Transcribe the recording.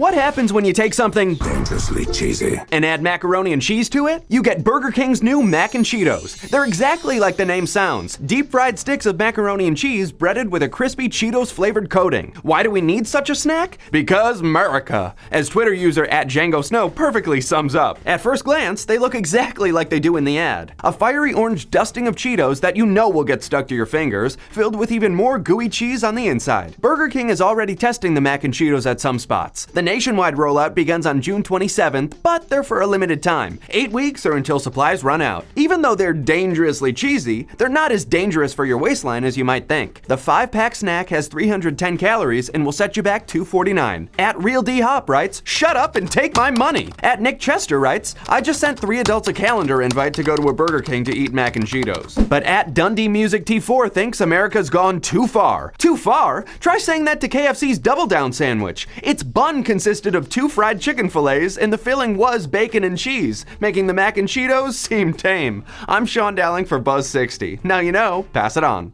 What happens when you take something dangerously cheesy and add macaroni and cheese to it? You get Burger King's new Mac and Cheetos. They're exactly like the name sounds. Deep-fried sticks of macaroni and cheese breaded with a crispy Cheetos-flavored coating. Why do we need such a snack? Because America. As Twitter user @JangoSnow perfectly sums up. At first glance, they look exactly like they do in the ad. A fiery orange dusting of Cheetos that you know will get stuck to your fingers, filled with even more gooey cheese on the inside. Burger King is already testing the Mac and Cheetos at some spots. The nationwide rollout begins on June 27th, but they're for a limited time, 8 weeks or until supplies run out. Even though they're dangerously cheesy, they're not as dangerous for your waistline as you might think. The 5-pack snack has 310 calories and will set you back $2.49. @RealDHop writes, "Shut up and take my money." @Nick Chester writes, "I just sent 3 adults a calendar invite to go to a Burger King to eat Mac and Cheetos." But @DundeeMusicT4 thinks America's gone too far. Too far? Try saying that to KFC's Double Down sandwich. Its bun consisted of 2 fried chicken fillets and the filling was bacon and cheese, making the Mac and Cheetos seem tame. I'm Sean Dowling for Buzz 60. Now you know, pass it on.